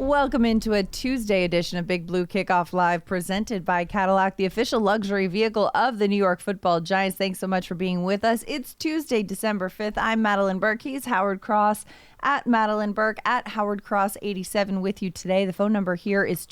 Welcome into a Tuesday edition of Big Blue Kickoff Live, presented by Cadillac, the official luxury vehicle of the New York Football Giants. Thanks so much for being with us. It's Tuesday, December 5th. I'm Madeline Burke. He's Howard Cross, at Madeline Burke, at Howard Cross 87 with you today. The phone number here is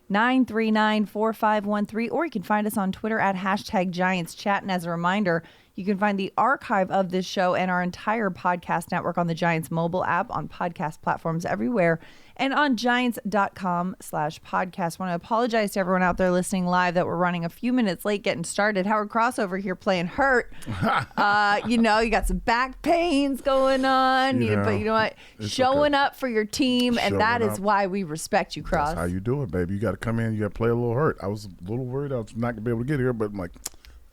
201-939-4513, or you can find us on Twitter at #GiantsChat. And as a reminder, you can find the archive of this show and our entire podcast network on the Giants mobile app, on podcast platforms everywhere, and on giants.com/podcast. Want to apologize to everyone out there listening live that we're running a few minutes late getting started. Howard Cross over here playing hurt. You got some back pains going on, but you know what? Showing up for your team, and that is why we respect you, Cross. That's how you do it, baby. You got to come in, you got to play a little hurt. I was a little worried I was not going to be able to get here, but I'm like,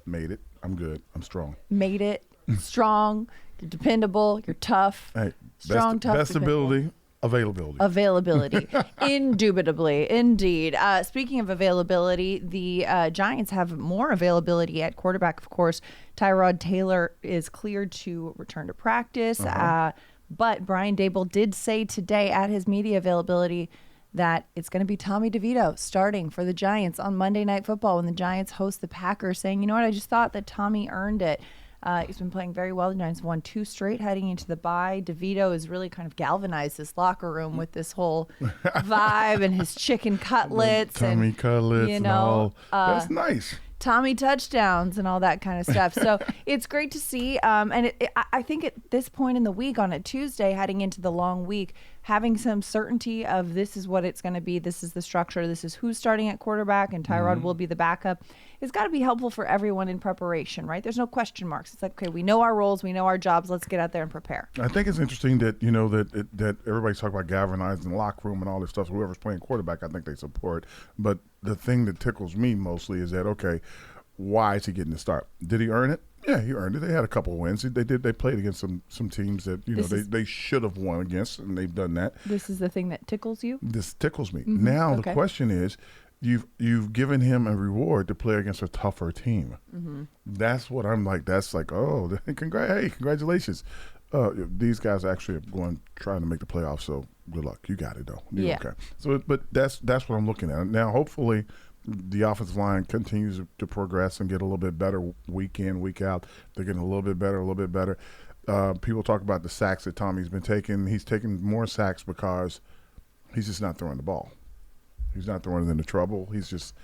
made it. I'm good. I'm strong. Made it. Strong. You're dependable. You're tough. Hey, strong, tough, best ability, availability. Indubitably. Indeed. Speaking of availability, the Giants have more availability at quarterback, of course. Tyrod Taylor is cleared to return to practice. But Brian Daboll did say today at his media availability that it's going to be Tommy DeVito starting for the Giants on Monday Night Football when the Giants host the Packers, saying, you know what, I just thought that Tommy earned it. He's been playing very well. The Giants won 2 straight heading into the bye. DeVito has really kind of galvanized this locker room with this whole vibe and his chicken cutlets. Tommy cutlets and all. That's nice. Tommy touchdowns and all that kind of stuff. So it's great to see. And I think at this point in the week, on a Tuesday, heading into the long week, having some certainty of this is what it's going to be, this is the structure, this is who's starting at quarterback, and Tyrod will be the backup, it's got to be helpful for everyone in preparation, right? There's no question marks. It's like, okay, we know our roles, we know our jobs, let's get out there and prepare. I think it's interesting that, that everybody's talking about galvanizing the locker room and all this stuff. So whoever's playing quarterback, I think they support. But the thing that tickles me mostly is that, okay, why is he getting the start? Did he earn it? Yeah, he earned it. They had a couple of wins. They played against some teams that they should have won against, and they've done that. This is the thing that tickles you? This tickles me. Now the question is, you've given him a reward to play against a tougher team. That's what I'm like. That's like, oh, congratulations. These guys actually are trying to make the playoffs. So good luck. You got it though. Yeah. Okay. So, but that's what I'm looking at now. Hopefully, the offensive line continues to progress and get a little bit better week in, week out. They're getting a little bit better. People talk about the sacks that Tommy's been taking. He's taking more sacks because he's just not throwing the ball. He's not throwing it into trouble. He's just,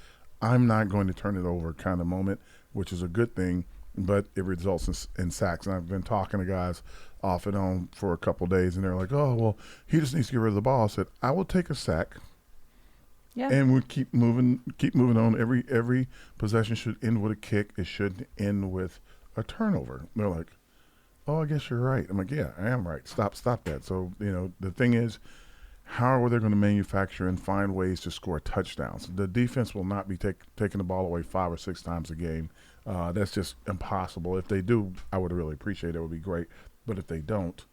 I'm not going to turn it over kind of moment, which is a good thing, but it results in sacks. And I've been talking to guys off and on for a couple of days, and they're like, oh, well, he just needs to get rid of the ball. I said, I will take a sack. Yeah. And we keep moving on. Every possession should end with a kick. It shouldn't end with a turnover. They're like, oh, I guess you're right. I'm like, yeah, I am right. Stop that. So, the thing is, how are they going to manufacture and find ways to score touchdowns? The defense will not be taking the ball away 5 or 6 times a game. That's just impossible. If they do, I would really appreciate it. It would be great. But if they don't,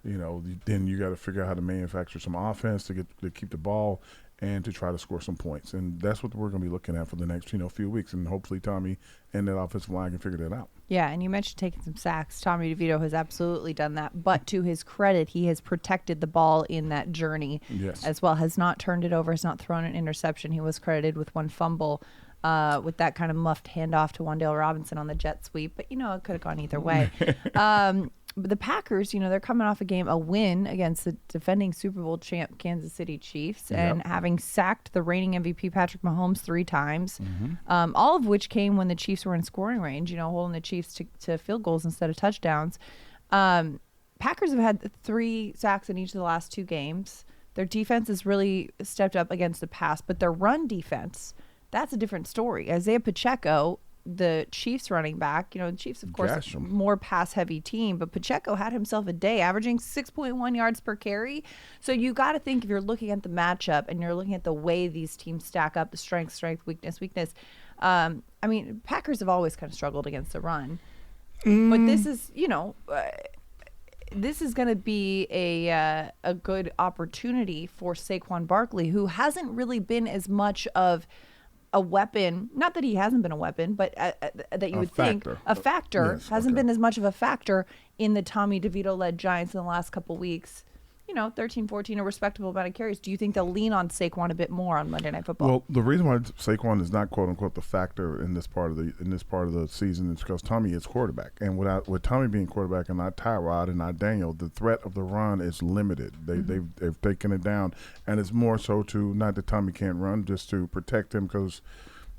then you got to figure out how to manufacture some offense to keep the ball and to try to score some points. And that's what we're going to be looking at for the next, few weeks. And hopefully Tommy and that offensive line can figure that out. Yeah, and you mentioned taking some sacks. Tommy DeVito has absolutely done that. But to his credit, he has protected the ball in that journey as well. Has not turned it over, has not thrown an interception. He was credited with 1 fumble with that kind of muffed handoff to Wan'Dale Robinson on the jet sweep. But, it could have gone either way. But the Packers, they're coming off a win against the defending Super Bowl champ Kansas City Chiefs, and having sacked the reigning MVP Patrick Mahomes 3 times, all of which came when the Chiefs were in scoring range, holding the Chiefs to field goals instead of touchdowns. Packers have had 3 sacks in each of the last 2 games. Their defense has really stepped up against the pass, but their run defense, that's a different story. Isaiah Pacheco, the Chiefs running back, the Chiefs, of course, more pass-heavy team, but Pacheco had himself a day, averaging 6.1 yards per carry. So you got to think, if you're looking at the matchup and you're looking at the way these teams stack up, the strength, weakness. Packers have always kind of struggled against the run. But this is, this is going to be a good opportunity for Saquon Barkley, who hasn't really been as much of a weapon, not that he hasn't been a weapon, but that you would think a factor, hasn't been as much of a factor in the Tommy DeVito-led Giants in the last couple weeks. 13, 14, a respectable amount of carries. Do you think they'll lean on Saquon a bit more on Monday Night Football? Well, the reason why Saquon is not quote unquote the factor in this part of the season is because Tommy is quarterback, and with Tommy being quarterback and not Tyrod and not Daniel, the threat of the run is limited. They've taken it down, and it's more so to not that Tommy can't run, just to protect him because.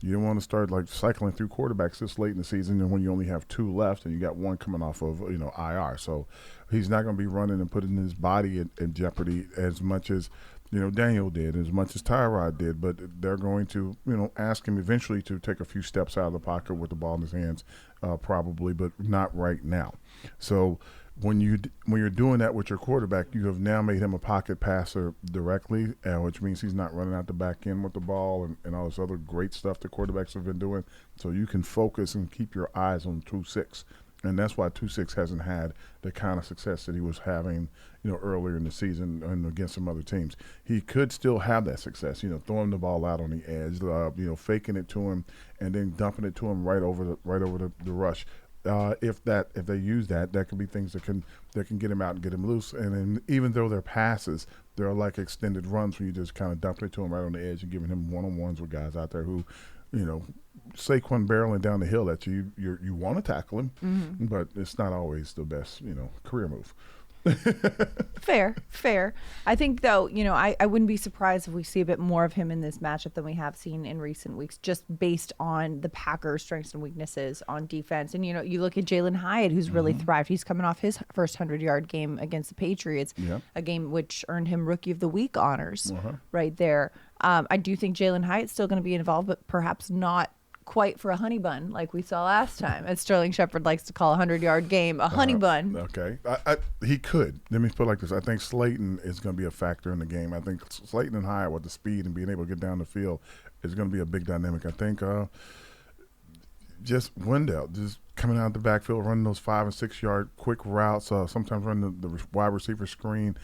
You don't want to start like cycling through quarterbacks this late in the season, and when you only have 2 left, and you got 1 coming off of IR. So he's not going to be running and putting his body in jeopardy as much as Daniel did, as much as Tyrod did. But they're going to ask him eventually to take a few steps out of the pocket with the ball in his hands, probably, but not right now. So. When you're doing that with your quarterback, you have now made him a pocket passer directly, which means he's not running out the back end with the ball and all this other great stuff the quarterbacks have been doing. So you can focus and keep your eyes on 2-6. And that's why 2-6 hasn't had the kind of success that he was having, earlier in the season and against some other teams. He could still have that success, throwing the ball out on the edge, faking it to him and then dumping it to him right over the rush. If they use that could be things that can get him out and get him loose. And then even though they're passes, they're like extended runs where you just kind of dump it to him right on the edge and giving him one-on-ones with guys out there who, Saquon barreling down the hill at you want to tackle him, but it's not always the best, career move. Fair. I think, though, I wouldn't be surprised if we see a bit more of him in this matchup than we have seen in recent weeks, just based on the Packers' strengths and weaknesses on defense. And, you look at Jalen Hyatt, who's really thrived. He's coming off his first 100-yard game against the Patriots, a game which earned him Rookie of the Week honors right there. I do think Jalen Hyatt's still going to be involved, but perhaps not quite for a honey bun like we saw last time, as Sterling Shepard likes to call a 100-yard game a honey bun. Okay. He could. Let me put it like this. I think Slayton is going to be a factor in the game. I think Slayton and Hyatt with the speed and being able to get down the field is going to be a big dynamic. I think just Wendell, just coming out of the backfield, running those 5- and 6-yard quick routes, sometimes running the wide receiver screen,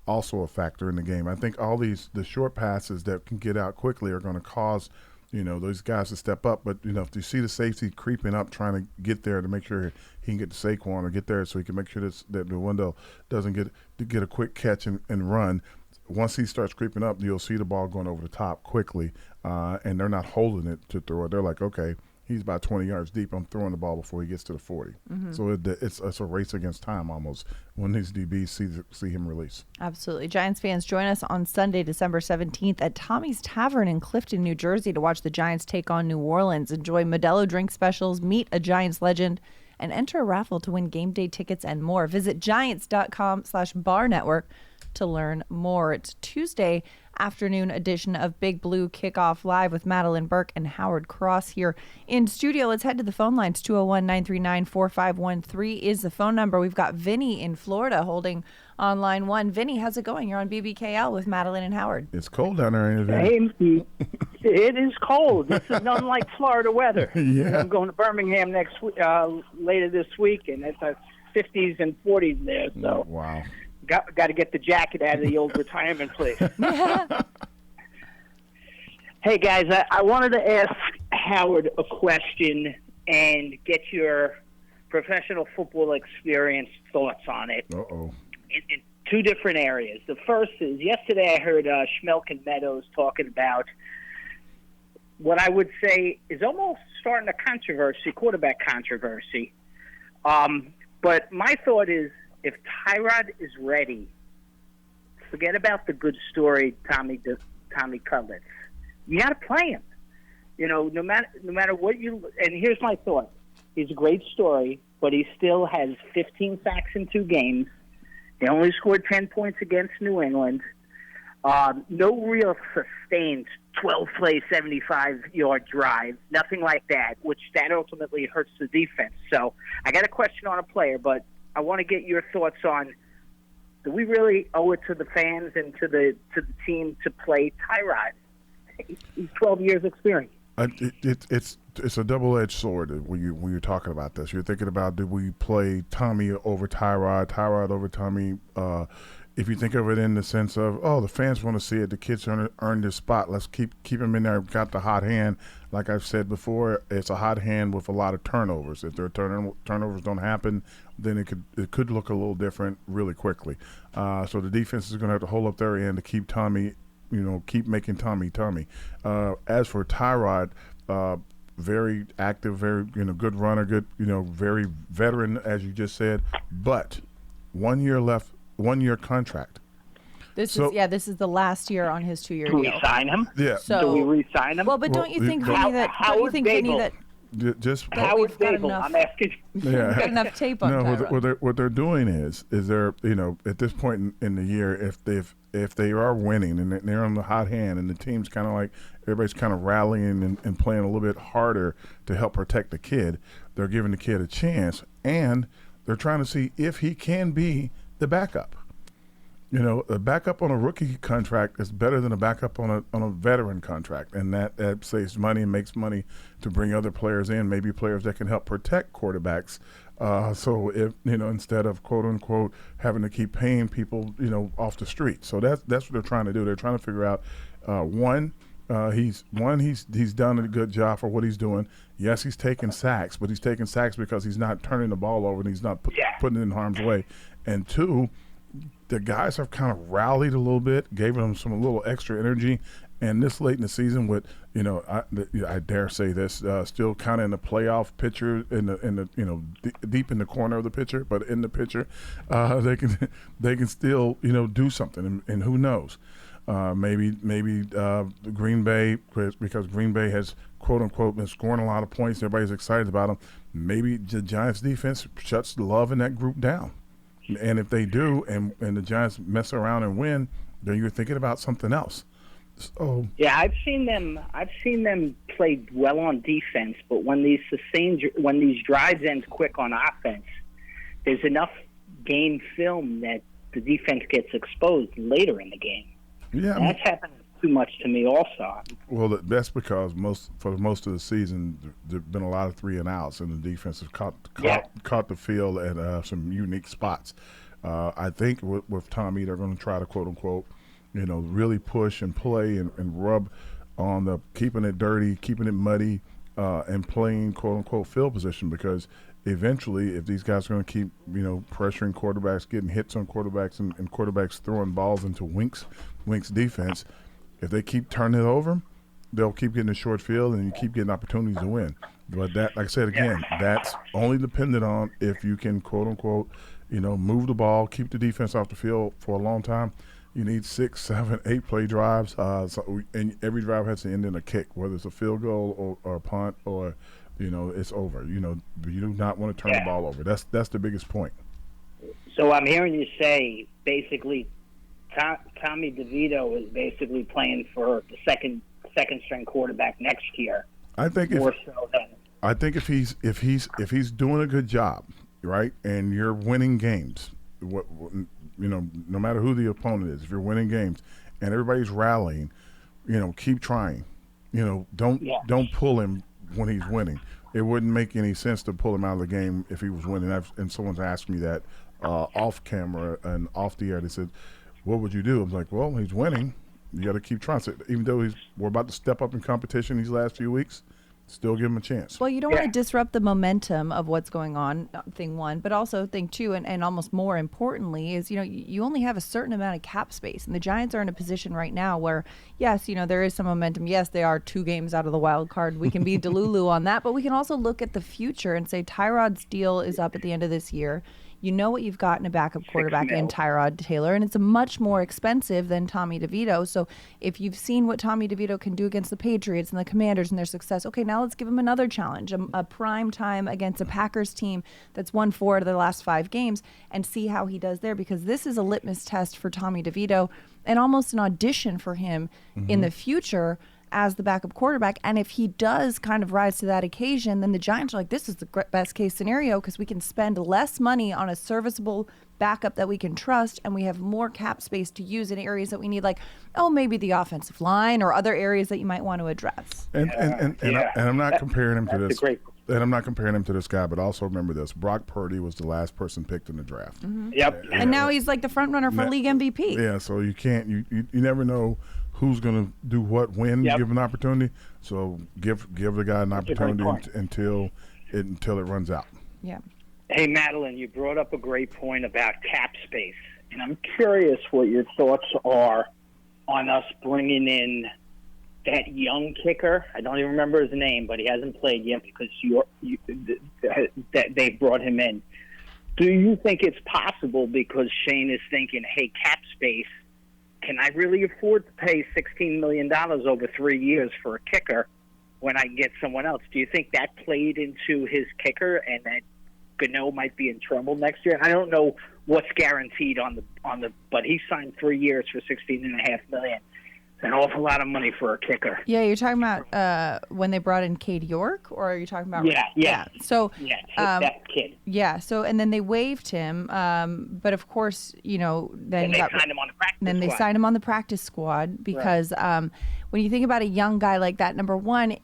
also a factor in the game. I think all the short passes that can get out quickly are going to cause those guys to step up. But, if you see the safety creeping up, trying to get there to make sure he can get to Saquon or get there so he can make sure that the window doesn't get a quick catch and run. Once he starts creeping up, you'll see the ball going over the top quickly, and they're not holding it to throw it. They're like, okay, he's about 20 yards deep. I'm throwing the ball before he gets to the 40. So it's a race against time almost when these DBs see him release. Absolutely. Giants fans, join us on Sunday, December 17th at Tommy's Tavern in Clifton, New Jersey to watch the Giants take on New Orleans. Enjoy Modelo drink specials, meet a Giants legend, and enter a raffle to win game day tickets and more. Visit giants.com/bar network to learn more. It's Tuesday afternoon edition of Big Blue Kickoff Live with Madeline Burke and Howard Cross here in studio. Let's head to the phone lines. 201-939-4513 is the phone number. We've got Vinny in Florida holding on line 1. Vinny, how's it going? You're on BBKL with Madeline and Howard. It's cold down there, ain't it, Vinny? It is cold. This is unlike Florida weather. Yeah. I'm going to Birmingham later this week, and it's 50s and 40s there. So wow. Got to get the jacket out of the old retirement place. Hey, guys, I wanted to ask Howard a question and get your professional football experience thoughts on it. Uh-oh. In 2 different areas. The first is, yesterday I heard Schmelk and Meadows talking about what I would say is almost starting a controversy, quarterback controversy. But my thought is, if Tyrod is ready, forget about the good story, Tommy Cutlets. You got to play him. No matter what you. And here's my thought: he's a great story, but he still has 15 sacks in 2 games. They only scored 10 points against New England. No real sustained 12-play, 75-yard drive. Nothing like that, which that ultimately hurts the defense. So I got a question on a player, but I want to get your thoughts on, do we really owe it to the fans and to the team to play Tyrod? He's 12 years experience. It's a double-edged sword when you're talking about this. You're thinking about, did we play Tommy over Tyrod over Tommy if you think of it in the sense of, oh, the fans want to see it, the kids earn their spot. Let's keep them in there. Got the hot hand. Like I've said before, it's a hot hand with a lot of turnovers. If their turnovers don't happen, then it could look a little different really quickly. So the defense is going to have to hold up their end to keep Tommy, keep making Tommy. As for Tyrod, very active, very good runner, good very veteran, as you just said, but 1 year left, 1 year contract. This is the last year on his 2-year deal. Do we sign him? Yeah. So do we re-sign him? Well, but don't you think, Vinny, that just Howard Dable? I'm asking. Yeah. Got enough tape on Tyrod. What they're doing is they're at this point in the year, if they are winning and they're on the hot hand and the team's kind of like everybody's kind of rallying and playing a little bit harder to help protect the kid, they're giving the kid a chance and they're trying to see if he can be the backup. A backup on a rookie contract is better than a backup on a veteran contract, and that saves money and makes money to bring other players in, maybe players that can help protect quarterbacks. So if instead of quote unquote having to keep paying people off the street, so that's what they're trying to do. They're trying to figure out he's done a good job for what he's doing. Yes, he's taking sacks, but he's taking sacks because he's not turning the ball over and he's not putting it in harm's way. And two, the guys have kind of rallied a little bit, gave them a little extra energy, and this late in the season, with I dare say this, still kind of in the playoff picture, in the deep in the corner of the picture, but in the picture, they can still do something, and who knows, maybe Green Bay, because Green Bay has quote unquote been scoring a lot of points, everybody's excited about them. Maybe the Giants defense shuts Love in that group down. And if they do, and the Giants mess around and win, then you're thinking about something else. So yeah, I've seen them play well on defense, but when these drives end quick on offense, there's enough game film that the defense gets exposed later in the game. Yeah, that's happened too much to me also. Well, that's because for most of the season there've been a lot of 3 and outs, and the defense has caught the field at some unique spots. I think with Tommy, they're going to try to quote unquote, really push and play and rub on the keeping it dirty, keeping it muddy, and playing quote unquote field position, because eventually, if these guys are going to keep pressuring quarterbacks, getting hits on quarterbacks, and quarterbacks throwing balls into Wink's defense, if they keep turning it over, they'll keep getting a short field and you keep getting opportunities to win. But that, like I said again, that's only dependent on if you can, quote unquote, move the ball, keep the defense off the field for a long time. You need 6, 7, 8 play drives, and every drive has to end in a kick, whether it's a field goal or a punt or, it's over. You do not want to turn the ball over. That's the biggest point. So I'm hearing you say basically Tommy DeVito is basically playing for the second string quarterback next year. I think if he's doing a good job, right, and you're winning games, no matter who the opponent is, if you're winning games and everybody's rallying, keep trying. Don't pull him when he's winning. It wouldn't make any sense to pull him out of the game if he was winning. And someone's asked me that off camera and off the air. They said, what would you do? I was like, well, he's winning. You got to keep trying. So even though we're about to step up in competition these last few weeks, still give him a chance. Well, you don't want to disrupt the momentum of what's going on, thing one, but also thing two, and almost more importantly, is, you only have a certain amount of cap space. And the Giants are in a position right now where, yes, there is some momentum. Yes, they are 2 games out of the wild card. We can be delulu on that, but we can also look at the future and say Tyrod's deal is up at the end of this year. You know what you've got in a backup quarterback in Tyrod Taylor, and it's much more expensive than Tommy DeVito. So if you've seen what Tommy DeVito can do against the Patriots and the Commanders and their success, okay, now let's give him another challenge, a prime time against a Packers team that's won 4 out of the last 5 games, and see how he does there, because this is a litmus test for Tommy DeVito and almost an audition for him in the future as the backup quarterback. And if he does kind of rise to that occasion, then the Giants are like, this is the best case scenario, because we can spend less money on a serviceable backup that we can trust, and we have more cap space to use in areas that we need, like, maybe the offensive line or other areas that you might want to address. And I'm not comparing him to this. and I'm not comparing him to this guy, but also remember this: Brock Purdy was the last person picked in the draft. Mm-hmm. Yep. And now he's like the front runner for league MVP. Yeah, so you can't, you never know who's going to do what when you give an opportunity. So give the guy an opportunity until it runs out. Yeah. Hey, Madeline, you brought up a great point about cap space, and I'm curious what your thoughts are on us bringing in that young kicker. I don't even remember his name, but he hasn't played yet because they brought him in. Do you think it's possible because Shane is thinking, hey, cap space, can I really afford to pay $16 million over 3 years for a kicker when I can get someone else? Do you think that played into his kicker and that Gano might be in trouble next year? I don't know what's guaranteed on the, but he signed 3 years for $16.5 million. It's an awful lot of money for a kicker. Yeah, you're talking about when they brought in Cade York, or are you talking about? Yeah. So that kid. Yeah. So and then they waived him, but of course, then they signed him on the practice squad. Then they signed him on the practice squad because when you think about a young guy like that, number one,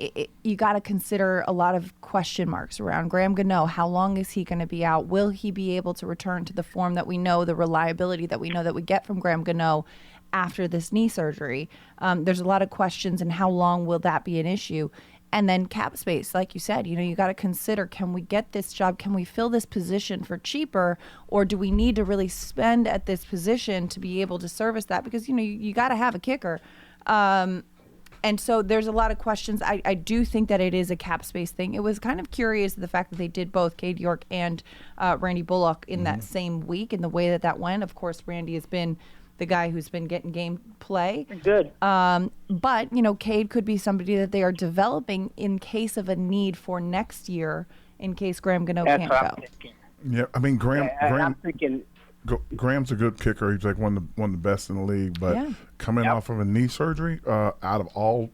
you got to consider a lot of question marks around Graham Gano. How long is he going to be out? Will he be able to return to the form that we know, the reliability that we know that we get from Graham Gano after this knee surgery? There's a lot of questions, and how long will that be an issue? And then cap space, like you said, you got to consider, can we get this job? Can we fill this position for cheaper? Or do we need to really spend at this position to be able to service that? Because, you got to have a kicker. And so there's a lot of questions. I do think that it is a cap space thing. It was kind of curious the fact that they did both Cade York and Randy Bullock in that same week, and the way that went. Of course, Randy has been the guy who's been getting game play. Good. But, Cade could be somebody that they are developing in case of a need for next year, in case Graham Gano can't go. Yeah, I mean, I'm thinking Graham's a good kicker. He's like one of the best in the league. But coming off of a knee surgery, out of all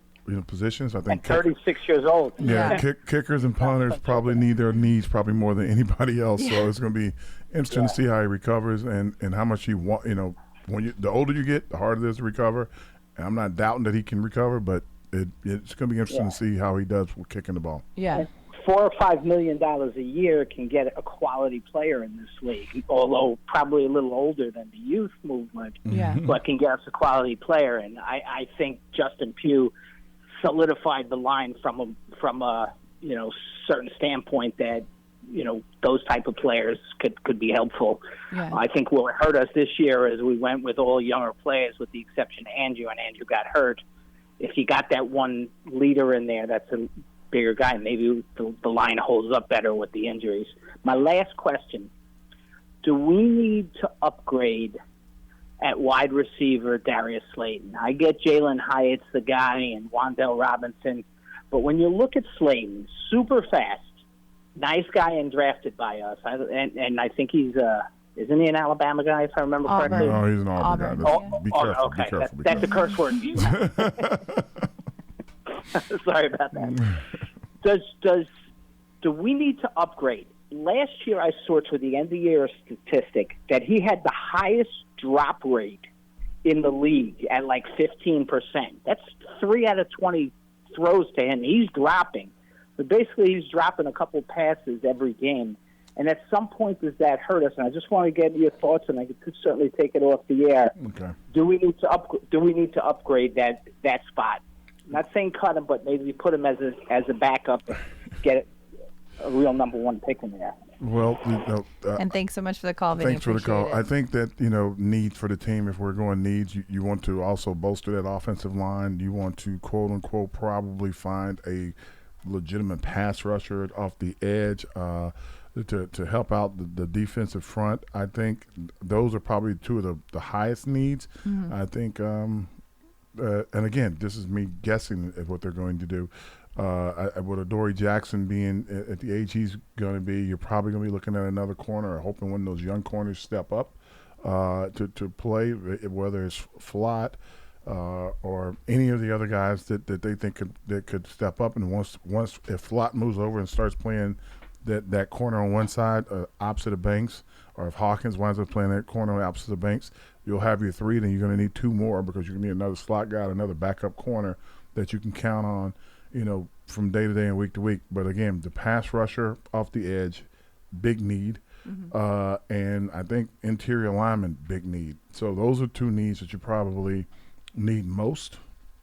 positions, I think 36 years old. Yeah, kickers and punters probably need their knees probably more than anybody else. So it's going to be interesting to see how he recovers and how much he want. The older you get, the harder it is to recover. And I'm not doubting that he can recover, but it's going to be interesting to see how he does with kicking the ball. Yeah. $4 or $5 million a year can get a quality player in this league, although probably a little older than the youth movement, but can get us a quality player. And I think Justin Pugh solidified the line from a certain standpoint that those type of players could be helpful. Yeah. I think what hurt us this year is we went with all younger players, with the exception of Andrew, and Andrew got hurt. If you got that one leader in there, that's a bigger guy, maybe the line holds up better with the injuries. My last question: do we need to upgrade at wide receiver Darius Slayton? I get Jalen Hyatt's the guy and Wan'Dale Robinson, but when you look at Slayton, super fast, nice guy and drafted by us. And I think he's isn't he an Alabama guy, if I remember correctly? No, he's an Auburn guy. Be careful. Okay. Be careful. That's a curse word. Sorry about that. Do we need to upgrade? Last year I saw to the end of the year statistic that he had the highest drop rate in the league at like 15%. That's 3 out of 20 throws to him. He's dropping. But basically, he's dropping a couple passes every game. And at some point, does that hurt us? And I just want to get your thoughts, and I could certainly take it off the air. Okay. Do we need to upgrade that spot? I'm not saying cut him, but maybe put him as a backup, get a real number one pick in there. Well, and thanks so much for the call, Vinny. Thanks for the call. I think that needs for the team. If we're going needs, you want to also bolster that offensive line. You want to quote unquote probably find a legitimate pass rusher off the edge to help out the defensive front. I think those are probably two of the highest needs. Mm-hmm. I think, and again, this is me guessing at what they're going to do. With Adoree Jackson being at the age he's going to be, you're probably going to be looking at another corner or hoping one of those young corners step up to play, whether it's Flott or any of the other guys that they think could step up. And once if Flott moves over and starts playing that corner on one side opposite of Banks, or if Hawkins winds up playing that corner opposite of Banks, you'll have your three. Then you're going to need two more because you're going to need another slot guy, another backup corner that you can count on. from day to day and week to week. But again, the pass rusher off the edge, big need. And I think interior lineman, big need. So those are two needs that you probably need most.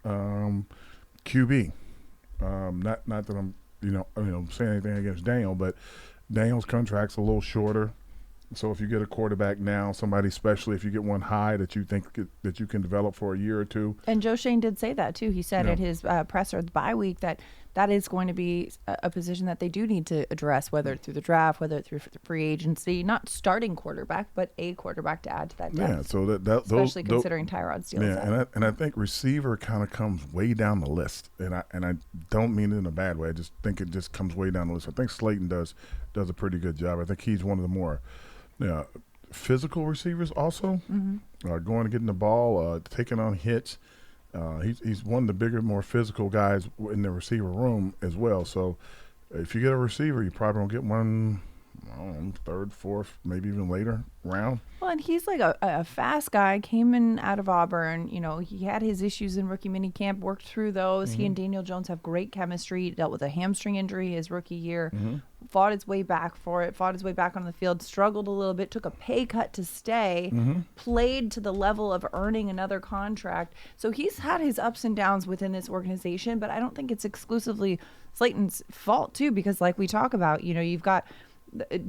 QB, not that I'm saying anything against Daniel, but Daniel's contract's a little shorter. So if you get a quarterback now, somebody, especially if you get one high that you think that you can develop for a year or two. And Joe Shane did say that too. He said at his presser the bye week that is going to be a position that they do need to address, whether it's through the draft, whether it's through free agency, not starting quarterback, but a quarterback to add to that depth. Yeah, so especially considering Tyrod Steele's. Yeah, and I think receiver kind of comes way down the list, and I don't mean it in a bad way. I just think it just comes way down the list. I think Slayton does a pretty good job. I think he's one of the more physical receivers also, going and getting the ball, taking on hits. He's one of the bigger, more physical guys in the receiver room as well. So if you get a receiver, you probably don't get one, third, fourth, maybe even later round. Well, and he's like a fast guy, came in out of Auburn. He had his issues in rookie minicamp, worked through those. He and Daniel Jones have great chemistry, dealt with a hamstring injury his rookie year, fought his way back fought his way back on the field, struggled a little bit, took a pay cut to stay, played to the level of earning another contract. So he's had his ups and downs within this organization, but I don't think it's exclusively Slayton's fault too, because like we talk about, you've got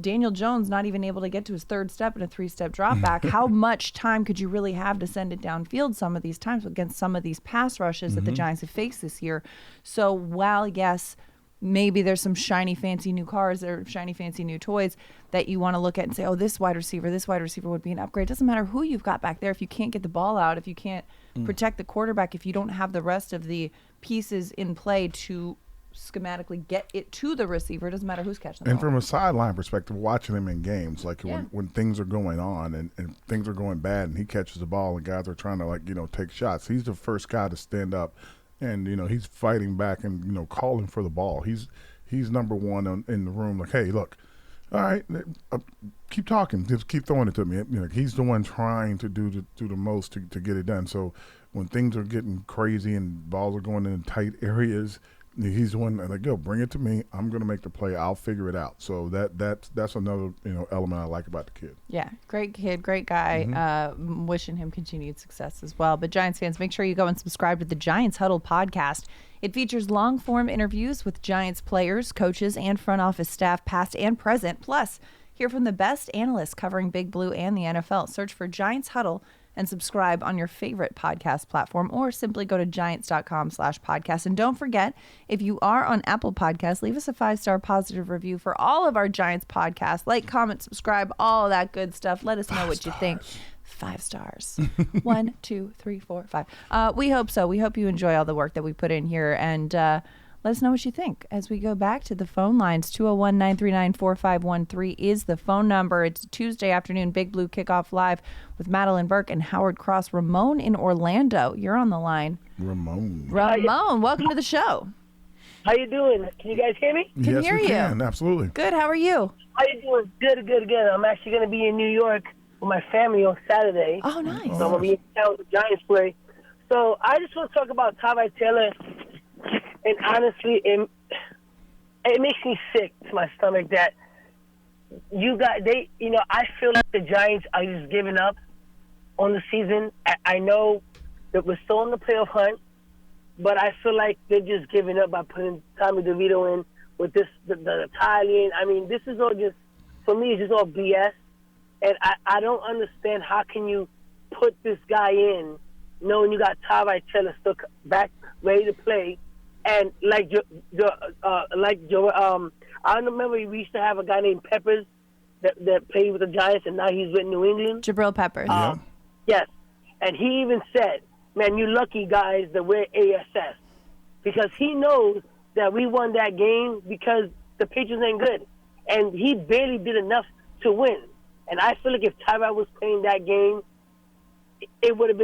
Daniel Jones not even able to get to his third step in a 3-step drop back. How much time could you really have to send it downfield some of these times against some of these pass rushes that the Giants have faced this year? So while, yes, maybe there's some shiny, fancy new cars or shiny, fancy new toys that you want to look at and say, oh, this wide receiver would be an upgrade. It doesn't matter who you've got back there. If you can't get the ball out, if you can't protect the quarterback, if you don't have the rest of the pieces in play to schematically get it to the receiver, it doesn't matter who's catching the ball. And from a sideline perspective, watching him in games, like when things are going on and things are going bad and he catches the ball and guys are trying to take shots, he's the first guy to stand up and he's fighting back and calling for the ball. He's number one in the room, like, hey, look, all right, keep talking, just keep throwing it to me. He's the one trying to do the most to get it done. So when things are getting crazy and balls are going in tight areas, he's the one like, go, bring it to me. I'm going to make the play. I'll figure it out. So that's another element I like about the kid. Yeah, great kid, great guy. Wishing him continued success as well. But Giants fans, make sure you go and subscribe to the Giants Huddle podcast. It features long-form interviews with Giants players, coaches, and front office staff, past and present. Plus, hear from the best analysts covering Big Blue and the NFL. Search for Giants Huddle and subscribe on your favorite podcast platform, or simply go to giants.com/podcast. And don't forget, if you are on Apple Podcasts, leave us a 5-star positive review for all of our Giants podcasts. Like, comment, subscribe, all of that good stuff. Let us know what you think. 5 stars. 1, 2, 3, 4, 5. We hope so. We hope you enjoy all the work that we put in here, and let us know what you think as we go back to the phone lines. 201-939-4513 is the phone number. It's Tuesday afternoon, Big Blue Kickoff Live with Madeline Burke and Howard Cross. Ramon in Orlando, you're on the line. Ramon, welcome to the show. How you doing? Can you guys hear me? Yes, hear we you. can. Absolutely. Good. How are you? How you doing? Good. I'm actually going to be in New York with my family on Saturday. Oh, nice. So I'm going to be in town with the Giants play. So I just want to talk about Tyrod Taylor. And honestly, it makes me sick to my stomach that I feel like the Giants are just giving up on the season. I know that we're still in the playoff hunt, but I feel like they're just giving up by putting Tommy DeVito in with the Italian. I mean, this is all just, for me, it's just all BS. And I don't understand how can you put this guy in knowing you got Tyrod Taylor still back, ready to play. And I don't remember, we used to have a guy named Peppers that played with the Giants, and now he's with New England. Jabril Peppers. Yes. And he even said, man, you lucky guys that we're ASS. Because he knows that we won that game because the Patriots ain't good. And he barely did enough to win. And I feel like if Tyrod was playing that game, we would have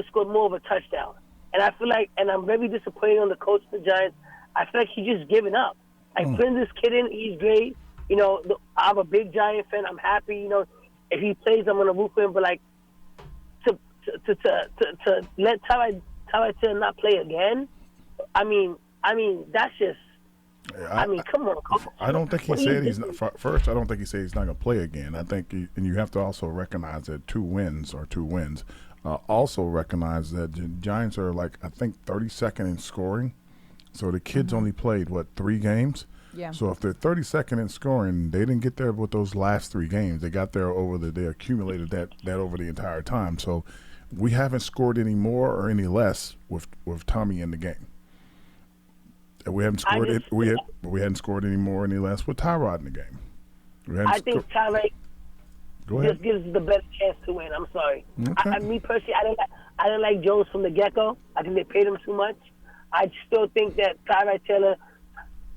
scored more of a touchdown. And I feel like, and I'm very disappointed on the coach of the Giants. I feel like he's just giving up. Putting this kid in, he's great. I'm a big Giant fan. I'm happy. If he plays, I'm gonna root for him. But to let Tyrod Taylor not play again, I mean, I mean, that's just. I mean, come on, Coach. I don't think he said he's not. First, I don't think he said he's not going to play again. I think, and you have to also recognize that two wins. Also recognize that the Giants are like, I think, 32nd in scoring. So the kids only played 3 games. Yeah. So if they're 32nd in scoring, they didn't get there with those last 3 games. They got there they accumulated that over the entire time. So we haven't scored any more or any less with Tommy in the game. We haven't scored we hadn't scored any more or any less with Tyrod in the game. I think Tyrod just gives us the best chance to win. I'm sorry. Okay. Me personally, I didn't like Jones from the get-go. I think they paid him too much. I still think that Tyrod Taylor.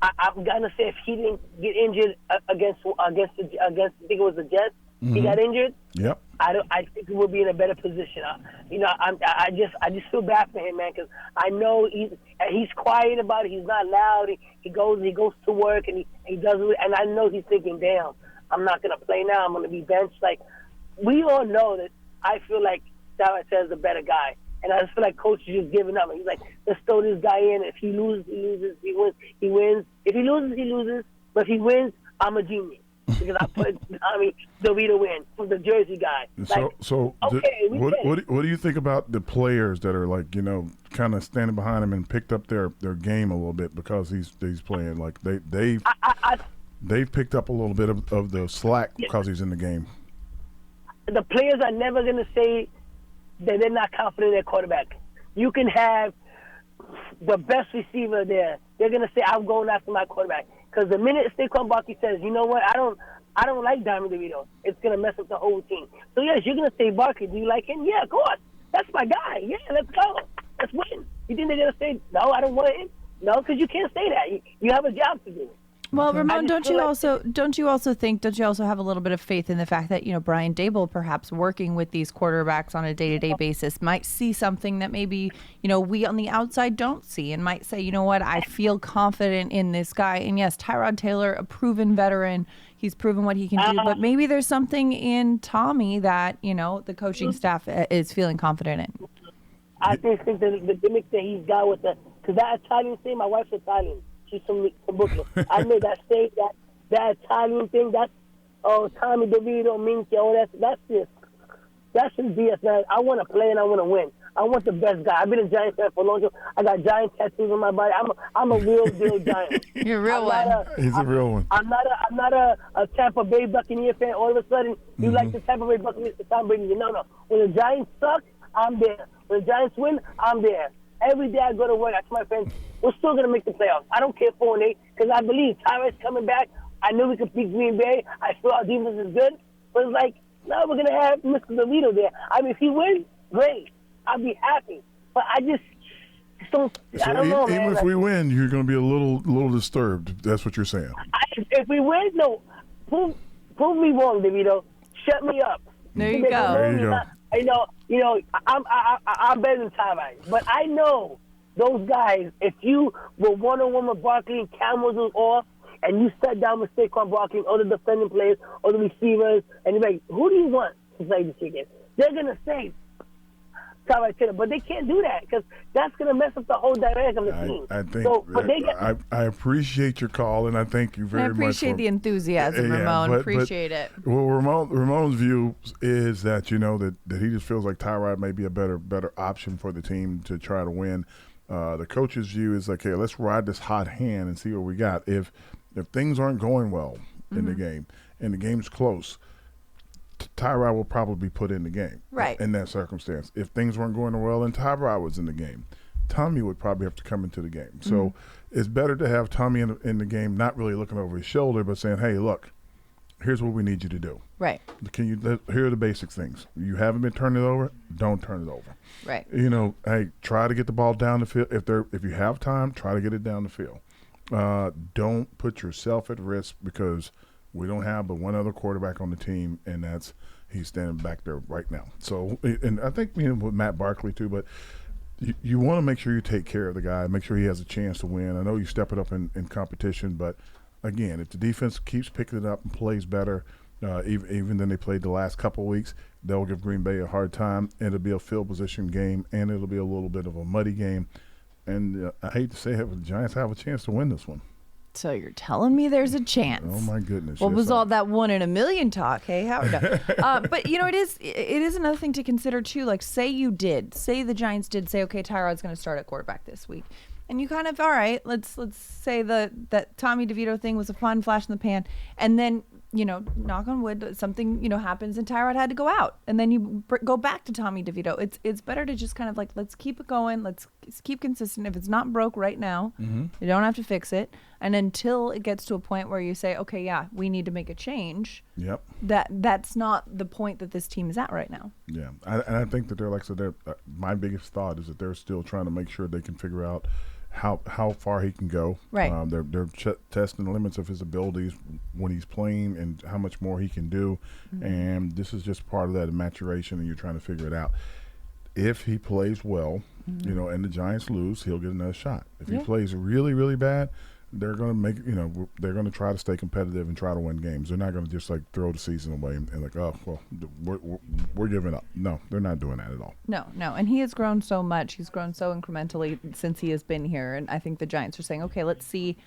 I'm gonna say if he didn't get injured against I think it was the Jets, he got injured. Yep. I think we'll be in a better position. I just feel bad for him, man, because I know he's quiet about it. He's not loud. He goes to work and he does it, and I know he's thinking, damn, I'm not gonna play now. I'm gonna be benched. Like, we all know that. I feel like Tyrod Taylor's a better guy, and I just feel like Coach is just giving up. He's like, let's throw this guy in. If he loses, he loses. He wins, he wins. If he loses, he loses. But if he wins, I'm a genius. Because I put Tommy DeVito in from the Jersey guy. Like, what do you think about the players that are like, kind of standing behind him and picked up their game a little bit because he's playing? Like they've picked up a little bit of the slack because he's in the game. The players are never going to say that they're not confident in their quarterback. You can have the best receiver there. They're going to say, I'm going after my quarterback. Because the minute Saquon Barkley says, you know what, I don't like Diamond DeVito, it's going to mess up the whole team. So, yes, you're going to say, Barkley, do you like him? Yeah, of course. That's my guy. Yeah, let's go. Let's win. You think they're going to say, no, I don't want him? No, because you can't say that. You have a job to do. Well, Ramon, don't you also have a little bit of faith in the fact that, Brian Daboll, perhaps working with these quarterbacks on a day-to-day basis, might see something that maybe, we on the outside don't see, and might say, you know what, I feel confident in this guy. And yes, Tyrod Taylor, a proven veteran, he's proven what he can do, but maybe there's something in Tommy that, the coaching staff is feeling confident in. I think the gimmick that he's got with because that Italian thing, my wife's Italian. She's from Brooklyn. I made that state, that Italian thing, that's Tommy DeVito, Minchia, that's just BS, man. I want to play and I want to win. I want the best guy. I've been a Giant fan for a long time. I got Giant tattoos on my body. I'm a real deal Giant. You're a real one. He's a real one. I'm not a Tampa Bay Buccaneer fan. All of a sudden, you like the Tampa Bay Buccaneers for Tom Brady. No. When the Giants suck, I'm there. When the Giants win, I'm there. Every day I go to work, I tell my friends, we're still going to make the playoffs. I don't care 4-8 because I believe Tyrod's coming back. I knew we could beat Green Bay. I feel our defense is good. But it's like, no, we're going to have Mr. DeVito there. I mean, if he wins, great. I'll be happy. But I just don't know, man. Even if we win, you're going to be a little disturbed. That's what you're saying. If we win, no. Prove me wrong, DeVito. Shut me up. There you go. There you go. I'm better than Tyrod, but I know those guys. If you were one-on-one with Barkley and cameras was off, and you sat down with Saquon Barkley, all the defending players, all the receivers, and you're like, "Who do you want to play this weekend?" They're gonna say Tyrod Taylor, but they can't do that because that's gonna mess up the whole dynamic of the team. I think I appreciate your call, and I thank you very much. I appreciate the enthusiasm, Ramon. Appreciate it. Well, Ramon's view is that that he just feels like Tyrod may be a better option for the team to try to win. The coach's view is like, hey, let's ride this hot hand and see what we got. If things aren't going well in the game and the game's close, Tyrod will probably be put in the game. Right. In that circumstance. If things weren't going well and Tyrod was in the game, Tommy would probably have to come into the game. So it's better to have Tommy in the game, not really looking over his shoulder, but saying, hey, look, here's what we need you to do. Right. Here are the basic things. You haven't been turning it over, don't turn it over. Right. Hey, try to get the ball down the field. If you have time, try to get it down the field. Don't put yourself at risk because we don't have but one other quarterback on the team, and he's standing back there right now. So, and I think with Matt Barkley too, but you want to make sure you take care of the guy, make sure he has a chance to win. I know you step it up in competition, but again, if the defense keeps picking it up and plays better, even than they played the last couple of weeks, they'll give Green Bay a hard time, and it'll be a field position game, and it'll be a little bit of a muddy game. And I hate to say it, but the Giants have a chance to win this one. So you're telling me there's a chance? Oh my goodness! What was all that 1 in a million talk? Hey, Howard. But it is another thing to consider too. Like, say the Giants did say, okay, Tyrod's going to start at quarterback this week, and you kind of, all right, let's say that Tommy DeVito thing was a fun flash in the pan, and then knock on wood, something happens and Tyrod had to go out, and then you go back to Tommy DeVito. It's better to just kind of like, let's keep it going, let's keep consistent. If it's not broke right now, you don't have to fix it, and until it gets to a point where you say, okay, yeah, we need to make a change. Yep. That's not the point that this team is at right now. Yeah, and I think that they're my biggest thought is that they're still trying to make sure they can figure out how far he can go. Right. They're testing the limits of his abilities when he's playing and how much more he can do. And this is just part of that maturation, and you're trying to figure it out. If he plays well, and the Giants lose, he'll get another shot. If he plays really, really bad, they're going to make, they're going to try to stay competitive and try to win games. They're not going to just like throw the season away and like, oh, well, we're giving up. No, they're not doing that at all. No. And he has grown so much. He's grown so incrementally since he has been here. And I think the Giants are saying, okay, let's see.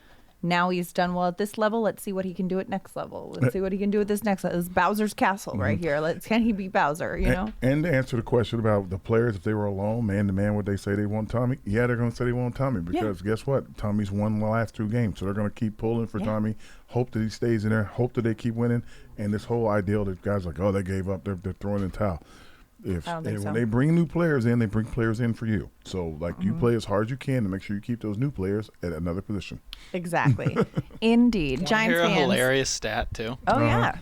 Now he's done well at this level. Let's see what he can do at next level. Let's see what he can do at this next level. This is Bowser's Castle right here. Can he be Bowser, And to answer the question about the players, if they were alone, man-to-man, would they say they want Tommy? Yeah, they're going to say they want Tommy because guess what? Tommy's won the last 2 games, so they're going to keep pulling for Tommy, hope that he stays in there, hope that they keep winning. And this whole ideal that guys like, oh, they gave up, they're throwing in the towel. When they bring new players in, they bring players in for you. So, you play as hard as you can to make sure you keep those new players at another position. Exactly. Indeed. Giants fans. Hear a hilarious stat, too. Oh, yeah.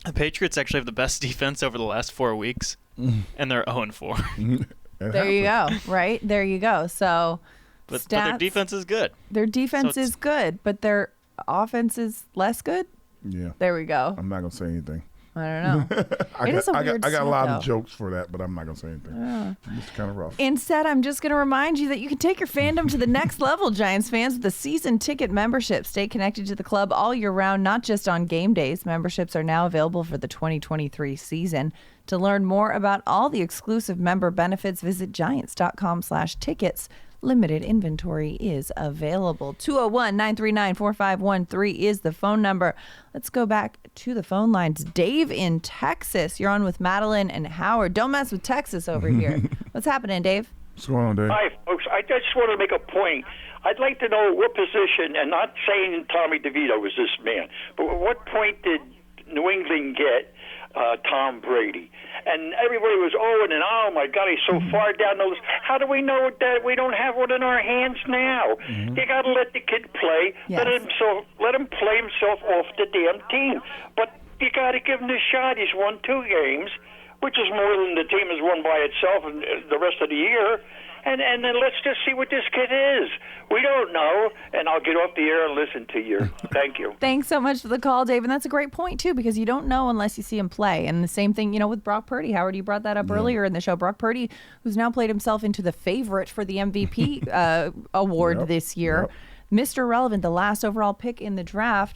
The Patriots actually have the best defense over the last 4 weeks, and they're 0-4. There you go. Right? There you go. So, but their defense is good. Their defense is good, but their offense is less good? Yeah. There we go. I'm not going to say anything. I don't know. I got a lot of jokes for that, but I'm not going to say anything. It's kind of rough. Instead, I'm just going to remind you that you can take your fandom to the next level, Giants fans, with a season ticket membership. Stay connected to the club all year round, not just on game days. Memberships are now available for the 2023 season. To learn more about all the exclusive member benefits, visit giants.com/tickets. Limited inventory is available. 201-939-4513 is the phone number. Let's go back to the phone lines. Dave in Texas. You're on with Madeline and Howard. Don't mess with Texas over here. What's happening, Dave? What's going on, Dave? Hi, folks. I just want to make a point. I'd like to know what position, and not saying Tommy DeVito was this man, but at what point did New England get Tom Brady? And everybody was, oh my God, he's so far down the list. How do we know that we don't have one in our hands now? You got to let the kid play. Yes. Let him play himself off the damn team. But you got to give him the shot. He's won 2 games, which is more than the team has won by itself in the rest of the year. And then let's just see what this kid is. We don't know, and I'll get off the air and listen to you. Thank you. Thanks so much for the call, Dave. And that's a great point, too, because you don't know unless you see him play. And the same thing, with Brock Purdy. Howard, you brought that up earlier in the show. Brock Purdy, who's now played himself into the favorite for the MVP award this year. Mr. Relevant, the last overall pick in the draft.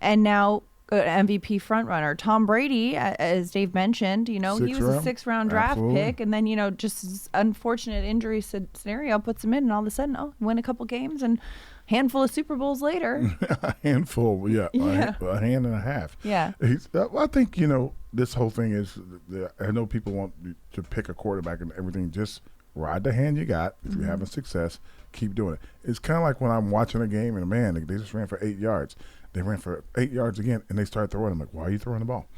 And now MVP frontrunner. Tom Brady, as Dave mentioned, he was a 6th-round draft pick, and then just this unfortunate injury scenario puts him in, and all of a sudden, win a couple games, and handful of Super Bowls later. A handful, a hand and a half. Yeah. I think, this whole thing is, I know people want to pick a quarterback and everything, just ride the hand you got. If you're having success, keep doing it. It's kind of like when I'm watching a game, and man, they just ran for 8 yards. They ran for 8 yards again, and they start throwing. I'm like, why are you throwing the ball?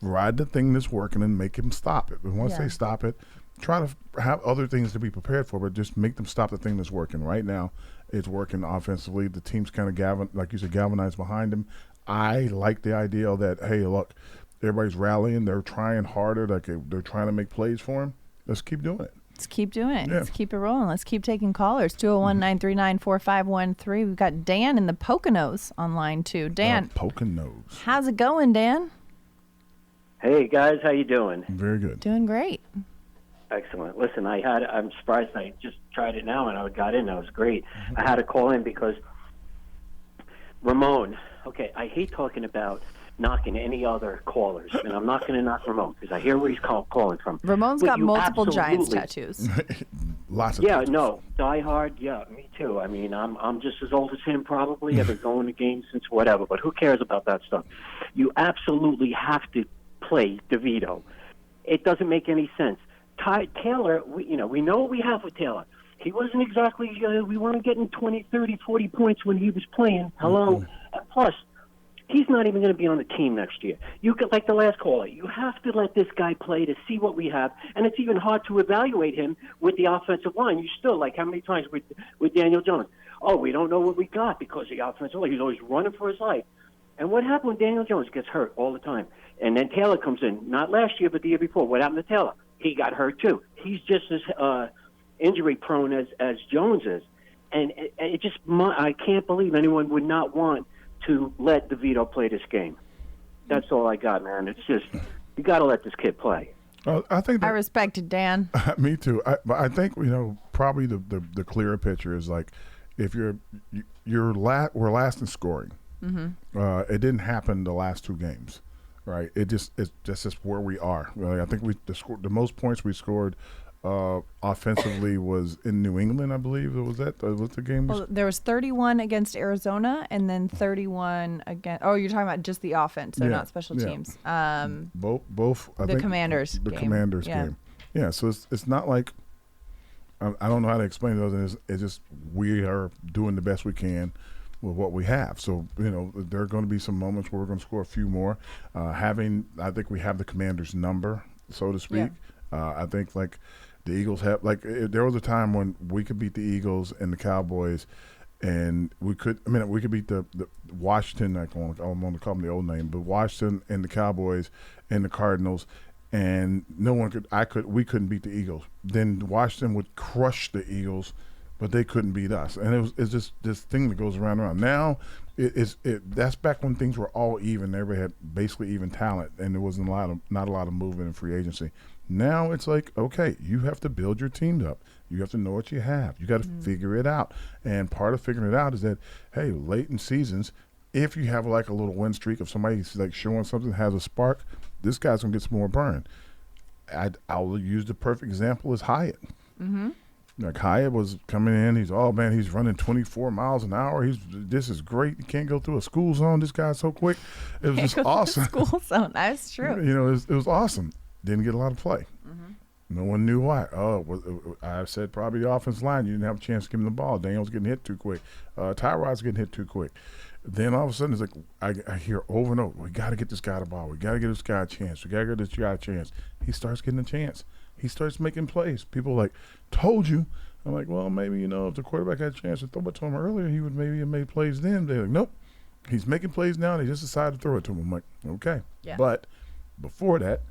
Ride the thing that's working and make him stop it. And once they stop it, try to have other things to be prepared for, but just make them stop the thing that's working. Right now, it's working offensively. The team's kind of galvanized behind him. I like the idea that, hey, look, everybody's rallying. They're trying harder. They're trying to make plays for him. Let's keep doing it. Let's keep doing it. Yeah. Let's keep it rolling. Let's keep taking callers. 201-939-4513. We've got Dan in the Poconos online, too. Dan. Poconos. How's it going, Dan? Hey, guys. How you doing? Very good. Doing great. Excellent. Listen, I'm surprised I just tried it now, and I got in. That was great. I had to call in because Ramon, okay, I hate talking about knocking any other callers, and I'm not going to knock Ramon because I hear where he's calling from. Ramon's But got you multiple Giants absolutely- tattoos. Lots of Yeah, tattoos. no, Die Hard. Yeah, me too. I mean, I'm just as old as him probably. I've been going to games since whatever. But who cares about that stuff? You absolutely have to play DeVito. It doesn't make any sense. Taylor, we know what we have with Taylor. He wasn't exactly. We weren't getting 20, 30, 40 points when he was playing. Hello. And plus, he's not even going to be on the team next year. You could, like the last caller, you have to let this guy play to see what we have, and it's even hard to evaluate him with the offensive line. You still, like how many times with Daniel Jones? Oh, we don't know what we got because the offensive line. He's always running for his life. And what happened when Daniel Jones gets hurt all the time? And then Taylor comes in, not last year, but the year before. What happened to Taylor? He got hurt too. He's just as injury prone as Jones is. And it just, I can't believe anyone would not want to let DeVito play this game. That's all I got, man. It's just, you got to let this kid play. I think I respect it, Dan. me too. I think probably the clearer picture is like if we're last in scoring. Mm-hmm. It didn't happen the last two games, right? It's just where we are. I think the most points we scored offensively was in New England, I believe. Was the game? Well, there was 31 against Arizona, and then 31 against. Oh, you're talking about just the offense, so not special teams. Both. I think Commanders. The Commanders game. Yeah. So it's not like I don't know how to explain it other than it's just we are doing the best we can with what we have. So there are going to be some moments where we're going to score a few more. I think we have the Commanders' number, so to speak. Yeah. I think like the Eagles have there was a time when we could beat the Eagles and the Cowboys, and we could beat the Washington. I want to call them the old name, but Washington and the Cowboys and the Cardinals, and we couldn't beat the Eagles. Then Washington would crush the Eagles, but they couldn't beat us, and it's just this thing that goes around and around. Now that's back when things were all even. Everybody had basically even talent, and there wasn't not a lot of movement in free agency. Now it's like, okay, you have to build your team up. You have to know what you have. You got to figure it out. And part of figuring it out is that, hey, late in seasons, if you have like a little win streak of somebody's like showing something, has a spark, this guy's gonna get some more burn. I'll use the perfect example is Hyatt. Mm-hmm. Like Hyatt was coming in, he's running 24 miles an hour. This is great. You can't go through a school zone. This guy's so quick. It was just awesome. School zone, that's true. It was awesome. Didn't get a lot of play. Mm-hmm. No one knew why. I said probably the offensive line. You didn't have a chance to give him the ball. Daniel's getting hit too quick. Tyrod's getting hit too quick. Then all of a sudden it's like I hear over and over, we got to get this guy the ball. We got to get this guy a chance. We got to get this guy a chance. He starts getting a chance. He starts making plays. People are like, told you. I'm like, well, maybe, if the quarterback had a chance to throw it to him earlier, he would maybe have made plays then. They're like, nope. He's making plays now, and he just decided to throw it to him. I'm like, okay. Yeah. But before that,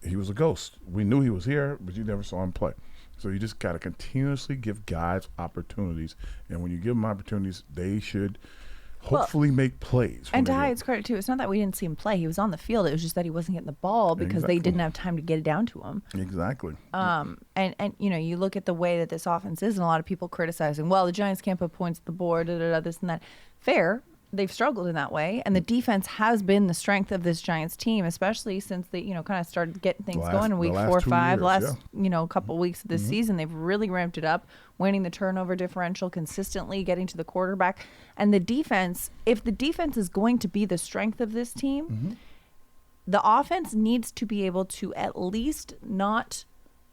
he was a ghost. We knew he was here, but you never saw him play. So you just got to continuously give guys opportunities. And when you give them opportunities, they should hopefully make plays. And to Hyatt's credit, too, it's not that we didn't see him play. He was on the field. It was just that he wasn't getting the ball because they didn't have time to get it down to him. Exactly. And you look at the way that this offense is, and a lot of people criticizing, well, the Giants can't put points on the board, this and that. Fair. They've struggled in that way, and the defense has been the strength of this Giants team, especially since they, kind of started getting things going in week 4 or 5. Couple weeks of this season, they've really ramped it up, winning the turnover differential consistently, getting to the quarterback, and the defense. If the defense is going to be the strength of this team, the offense needs to be able to at least not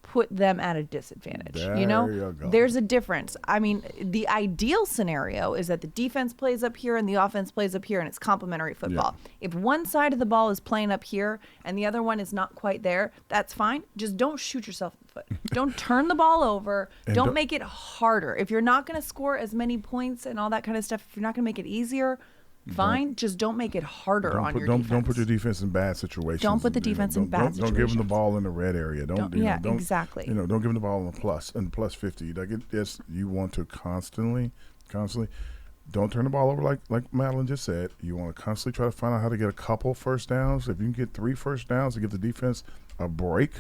put them at a disadvantage. You go. There's a difference. I mean, the ideal scenario is that the defense plays up here and the offense plays up here, and it's complementary football. Yeah. If one side of the ball is playing up here and the other one is not quite there, that's fine. Just don't shoot yourself in the foot. Don't turn the ball over. Don't make it harder. If you're not going to score as many points and all that kind of stuff, if you're not going to make it easier, fine. Just don't make it harder on your defense. Don't put your defense in bad situations. Don't put the defense in bad situations. Don't give them the ball in the red area. Exactly. Don't give them the ball in the plus 50. You want to constantly. Don't turn the ball over like Madeline just said. You want to constantly try to find out how to get a couple first downs. If you can get 3 first downs to give the defense a break,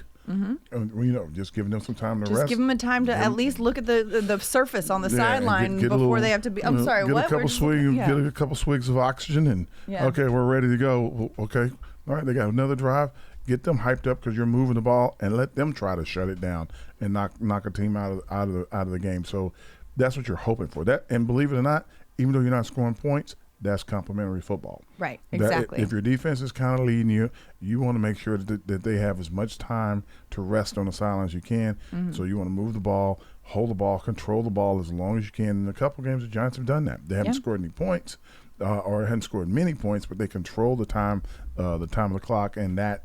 Just giving them some time to Just rest. give them a time to at least look at the surface on the sideline before they have to be. I'm sorry, get what? Get a couple swigs of oxygen, and okay, we're ready to go. Okay, all right, they got another drive. Get them hyped up because you're moving the ball, and let them try to shut it down and knock a team out of the game. So that's what you're hoping for. That, and believe it or not, even though you're not scoring points, that's complimentary football. Right, exactly. If your defense is kind of leading you, you want to make sure that they have as much time to rest on the sideline as you can. So you want to move the ball, hold the ball, control the ball as long as you can. In a couple games, the Giants have done that. They haven't scored any points or hadn't scored many points, but they control the time of the clock, and that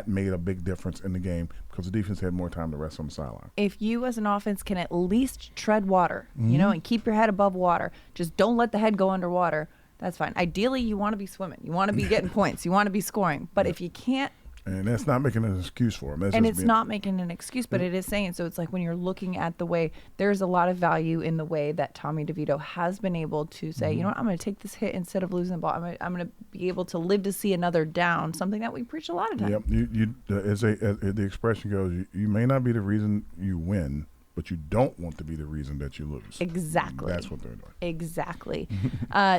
made a big difference in the game because the defense had more time to rest on the sideline. If you as an offense can at least tread water, and keep your head above water, just don't let the head go underwater. That's fine. Ideally, you want to be swimming. You want to be getting points. You want to be scoring. But if you can't. And that's not making an excuse for them. And it's not making an excuse, but it is saying. So it's like when you're looking at the way, there's a lot of value in the way that Tommy DeVito has been able to say, you know what, I'm going to take this hit instead of losing the ball. I'm going to be able to live to see another down, something that we preach a lot of times. Yep. As the expression goes, you may not be the reason you win, but you don't want to be the reason that you lose. Exactly. That's what they're doing. Exactly.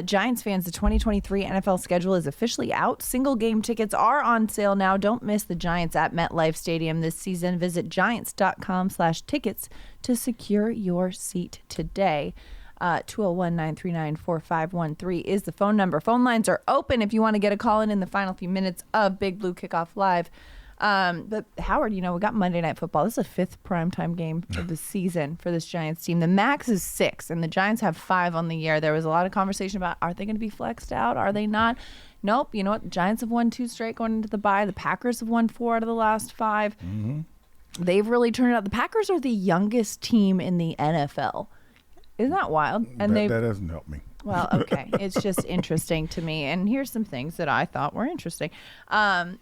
Giants fans, the 2023 NFL schedule is officially out. Single game tickets are on sale now. Don't miss the Giants at MetLife Stadium this season. Visit giants.com/tickets to secure your seat today. 201-939-4513 is the phone number. Phone lines are open if you want to get a call in the final few minutes of Big Blue Kickoff Live. But Howard, we got Monday Night Football. This is a fifth primetime game of the season for this Giants team. The max is 6, and the Giants have 5 on the year. There was a lot of conversation about, are they going to be flexed out? Are they not? Nope. You know what? The Giants have won 2 straight going into the bye. The Packers have won 4 out of the last 5. They've really turned it out. The Packers are the youngest team in the NFL. Isn't that wild? And that doesn't help me. Well, okay. It's just interesting to me. And here's some things that I thought were interesting. And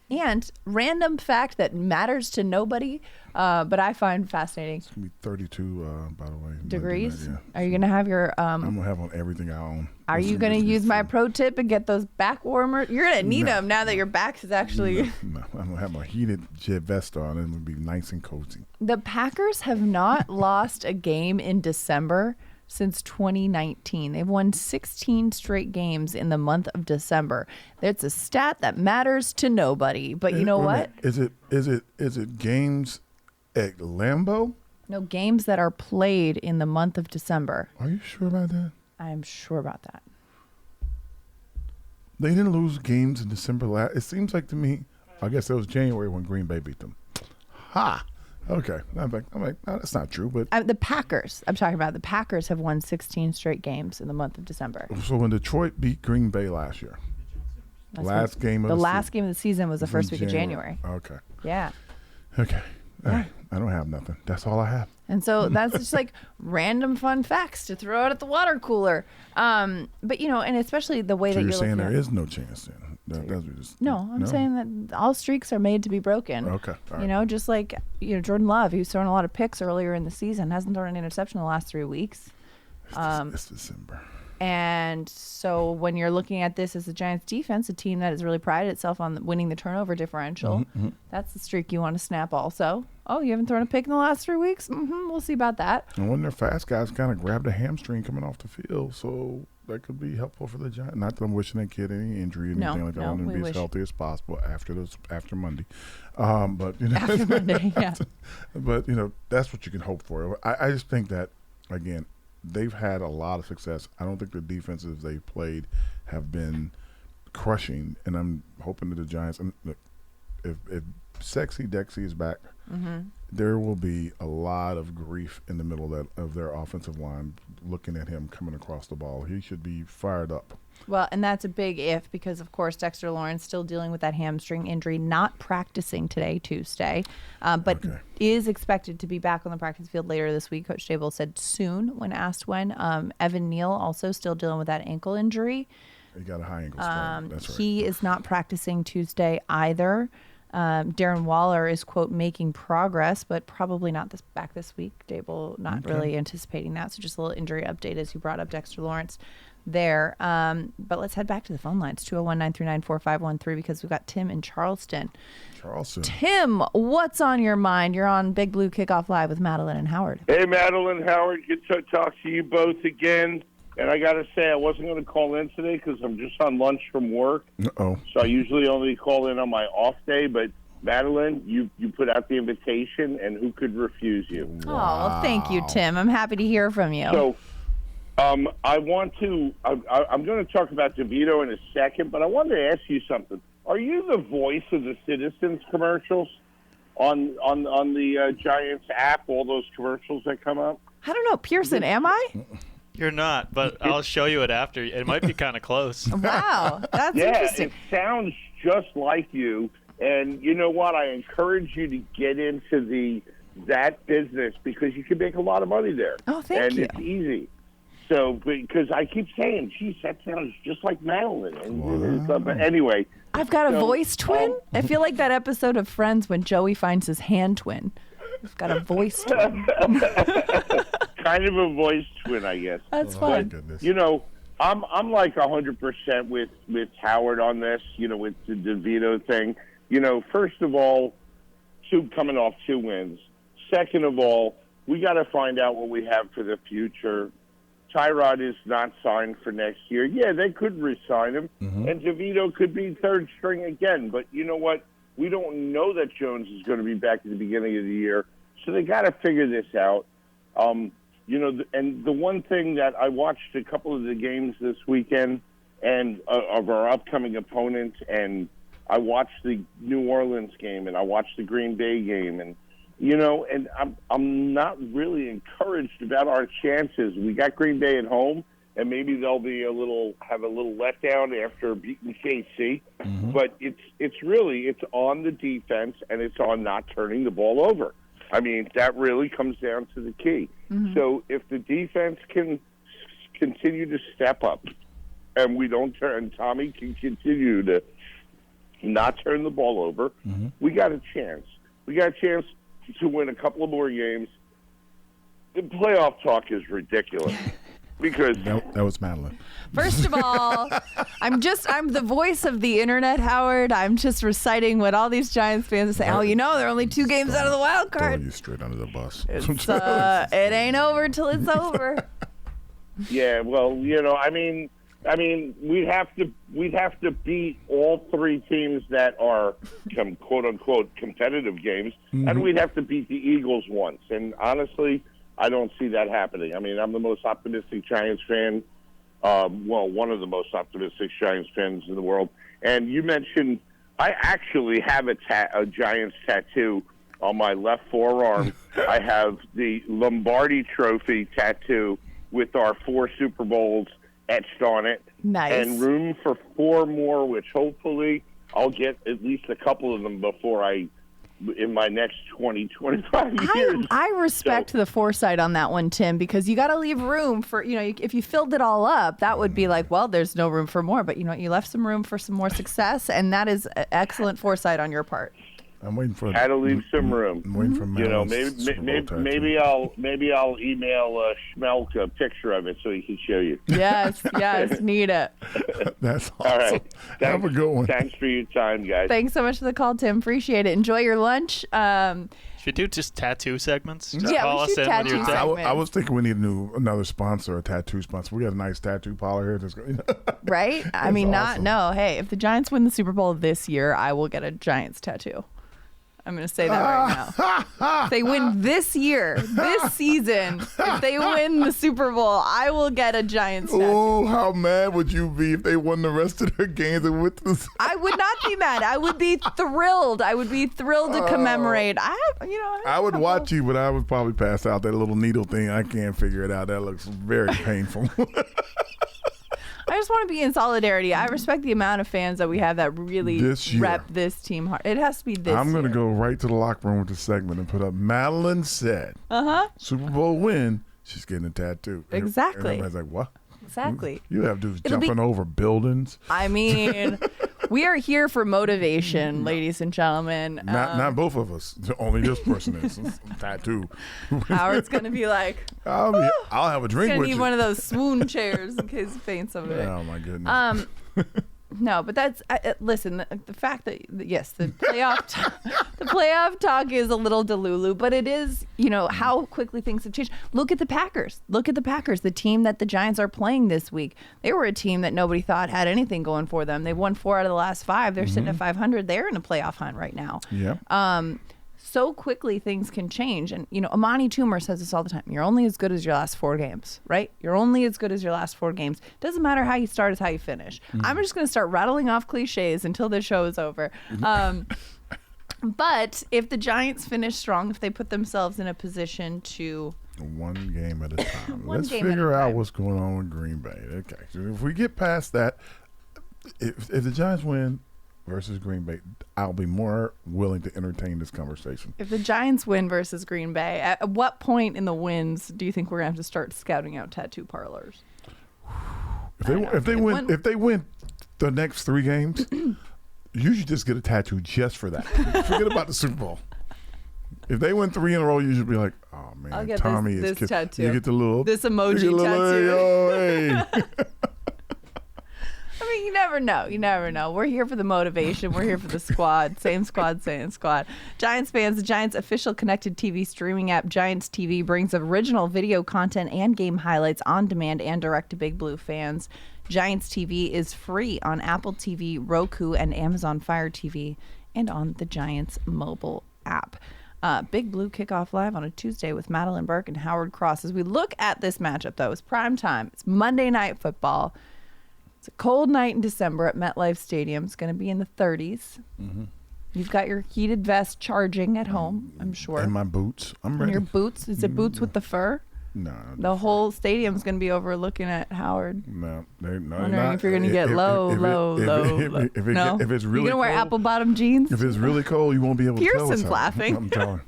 random fact that matters to nobody, but I find fascinating. It's going to be 32, by the way. Degrees? Are you going to have your... I'm going to have on everything I own. Are you going to use my pro tip and get those back warmers? You're going to need them now that your back is actually... No, I'm going to have my heated jet vest on and it'll be nice and cozy. The Packers have not lost a game in December since 2019. They've won 16 straight games in the month of December. That's a stat that matters to nobody. But you know what? Is it games at Lambeau? No, games that are played in the month of December. Are you sure about that? I am sure about that. They didn't lose games in December It seems like to me, I guess it was January when Green Bay beat them. Ha! Okay. I'm like, no, that's not true. But the Packers, I'm talking about the Packers have won 16 straight games in the month of December. So when Detroit beat Green Bay last year, last game of the season was the first week of January. Okay. Yeah. Okay. All right. I don't have nothing. That's all I have. And so that's just like random fun facts to throw out at the water cooler. But, and especially the way that you're saying there is no chance then. I'm saying that all streaks are made to be broken. Okay. Right. Just like, Jordan Love, who's thrown a lot of picks earlier in the season, hasn't thrown an interception in the last 3 weeks. It's December. And so when you're looking at this as the Giants defense, a team that has really prided itself on winning the turnover differential, that's the streak you want to snap also. Oh, you haven't thrown a pick in the last 3 weeks? We'll see about that. And one of their fast guys kind of grabbed a hamstring coming off the field, so that could be helpful for the Giants. Not that I'm wishing that kid any injury or anything like that. I want him to be as healthy as possible after Monday. After Monday, yeah. But, that's what you can hope for. I just think that, again, they've had a lot of success. I don't think the defenses they've played have been crushing, and I'm hoping that the Giants, and look, if Sexy Dexy is back, there will be a lot of grief in the middle of their offensive line looking at him coming across the ball. He should be fired up. Well, and that's a big if because, of course, Dexter Lawrence still dealing with that hamstring injury, not practicing today, Tuesday, but is expected to be back on the practice field later this week. Coach Dable said soon when asked when. Evan Neal also still dealing with that ankle injury. He got a high ankle sprain. That's right. He is not practicing Tuesday either. Darren Waller is, quote, making progress, but probably not back this week. Dable not really anticipating that. So just a little injury update as you brought up Dexter Lawrence there. But let's head back to the phone lines, 201-939-4513, because we've got Tim in Charleston. Tim, what's on your mind? You're on Big Blue Kickoff Live with Madeline and Howard. Hey, Madeline, Howard. Good to talk to you both again. And I got to say, I wasn't going to call in today because I'm just on lunch from work. Uh-oh. So I usually only call in on my off day. But, Madeline, you put out the invitation, and who could refuse you? Wow. Oh, thank you, Tim. I'm happy to hear from you. So I'm going to talk about DeVito in a second, but I wanted to ask you something. Are you the voice of the Citizens commercials on the Giants app, all those commercials that come up? I don't know. Pearson, am I? You're not, but I'll show you it after. It might be kind of close. Wow. That's interesting. Yeah, it sounds just like you. And you know what? I encourage you to get into that business because you can make a lot of money there. Oh, thank you. And it's easy. So, because I keep saying, geez, that sounds just like Madeline. And but anyway. I've got a voice twin. I feel like that episode of Friends when Joey finds his hand twin. I've got a voice twin. Kind of a voice twin, I guess. That's fun. But, you know, I'm like 100% with Howard on this, you know, with the DeVito thing. You know, first of all, coming off 2 wins. Second of all, we got to find out what we have for the future. Tyrod is not signed for next year. Yeah, they could re-sign him, and DeVito could be third string again. But you know what? We don't know that Jones is going to be back at the beginning of the year, so they got to figure this out. You know, and the one thing that I watched a couple of the games this weekend and of our upcoming opponents, and I watched the New Orleans game and I watched the Green Bay game, and you know, and I'm not really encouraged about our chances. We got Green Bay at home, and maybe they'll be have a little letdown after beating KC. But it's on the defense, and it's on not turning the ball over. I mean, that really comes down to the key. So if the defense can continue to step up, and we don't turn, Tommy can continue to not turn the ball over, we got a chance. We got a chance to win a couple of more games. The playoff talk is ridiculous because that was Madeline. First of all, I'm the voice of the internet, Howard. I'm just reciting what all these Giants fans say. Oh, you know, they're only 2 games out of the wild card. Throwing you straight under the bus. It ain't over till it's over. Yeah, well, you know, I mean, we'd have to beat all 3 teams that are quote unquote competitive games, and we'd have to beat the Eagles once. And honestly, I don't see that happening. I mean, I'm the most optimistic Giants fan. One of the most optimistic Giants fans in the world. And you mentioned I actually have a Giants tattoo on my left forearm. I have the Lombardi Trophy tattoo with our 4 Super Bowls etched on it. Nice. And room for 4 more, which hopefully I'll get at least a couple of them before in my next 25 years. I respect the foresight on that one, Tim, because you got to leave room for, you know, if you filled it all up, that would be like, well, there's no room for more. But, you know, you left some room for some more success, and that is excellent foresight on your part. I'm waiting for. Had to leave some room. I'm waiting for maybe I'll email Schmelk a picture of it so he can show you. Yes, need it. That's awesome. All right. Have a good one. Thanks for your time, guys. Thanks so much for the call, Tim. Appreciate it. Enjoy your lunch. Should we do just tattoo segments? Just yeah, call we should us in tattoo segments. I was thinking we need another sponsor, a tattoo sponsor. We got a nice tattoo parlor here. Right? I mean, awesome. Hey, if the Giants win the Super Bowl this year, I will get a Giants tattoo. I'm going to say that right now. If they win this year, this season, if they win the Super Bowl, I will get a Giants tattoo. Oh, how mad would you be if they won the rest of their games and went to the... I would not be mad. I would be thrilled. I would be thrilled to commemorate. I would watch you, but I would probably pass out that little needle thing. I can't figure it out. That looks very painful. I just want to be in solidarity. I respect the amount of fans that we have that really rep this team hard. It has to be this I'm going to go right to the locker room with this segment and put up Madeline said. Super Bowl win. She's getting a tattoo. Exactly. Everybody's like, what? Exactly. You have dudes jumping over buildings. I mean, We are here for motivation, ladies and gentlemen. Not both of us. Only this person is. Tattoo. Howard's going to be like, I'll have a drink gonna with need you. one of those swoon chairs in case he faints over there. Oh, my goodness. No, but that's listen. The fact that yes, the playoff talk is a little delulu, but it is how quickly things have changed. Look at the Packers. The team that the Giants are playing this week. They were a team that nobody thought had anything going for them. They've won 4 out of the last 5. They're sitting at 500. They're in a playoff hunt right now. Yeah. So quickly things can change. And, Amani Toomer says this all the time. You're only as good as your last 4 games, right? You're only as good as your last 4 games. Doesn't matter how you start, it's how you finish. I'm just going to start rattling off cliches until the show is over. But if the Giants finish strong, if they put themselves in a position to... One game at a time. One Let's game at a figure out time. what's going on with Green Bay. Okay. So if we get past that, if the Giants win versus Green Bay, I'll be more willing to entertain this conversation. If the Giants win versus Green Bay, at what point in the wins do you think we're going to have to start scouting out tattoo parlors? If they win the next 3 games, you should just get a tattoo just for that. Forget about the Super Bowl. If they win 3 in a row, you should be like, oh man, I'll get Tommy is this tattoo. You get the little emoji you get tattoo. Hey. I mean, you never know. You never know. We're here for the motivation. We're here for the squad. Same squad, same squad. Giants fans, the Giants' official connected TV streaming app, Giants TV, brings original video content and game highlights on demand and direct to Big Blue fans. Giants TV is free on Apple TV, Roku, and Amazon Fire TV, and on the Giants mobile app. Big Blue Kickoff live on a Tuesday with Madeline Burke and Howard Cross. As we look at this matchup, though, it's prime time. It's Monday Night Football. It's a cold night in December at MetLife Stadium. It's going to be in the 30s. Mm-hmm. You've got your heated vest charging at home, I'm sure. And my boots. I'm ready. And your boots. Is it boots with the fur? No. The whole stadium's going to be overlooking at Howard. No. Wondering if you're going to get low. If it's really you going to wear cold, apple-bottom jeans? If it's really cold, you won't be able to tell. Pearson's laughing. I'm telling.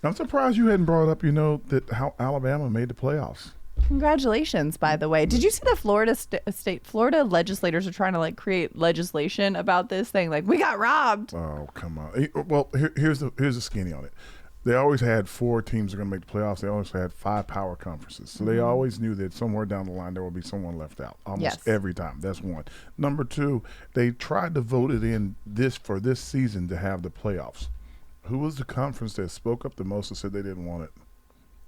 I'm surprised you hadn't brought up, that how Alabama made the playoffs. Congratulations, by the way. Did you see that Florida legislators are trying to create legislation about this thing? We got robbed. Oh, come on. Well, here's the skinny on it. They always had 4 teams that are going to make the playoffs. They always had 5 power conferences. So they always knew that somewhere down the line there will be someone left out. Almost every time. That's one. Number 2, they tried to vote it in for this season to have the playoffs. Who was the conference that spoke up the most and said they didn't want it?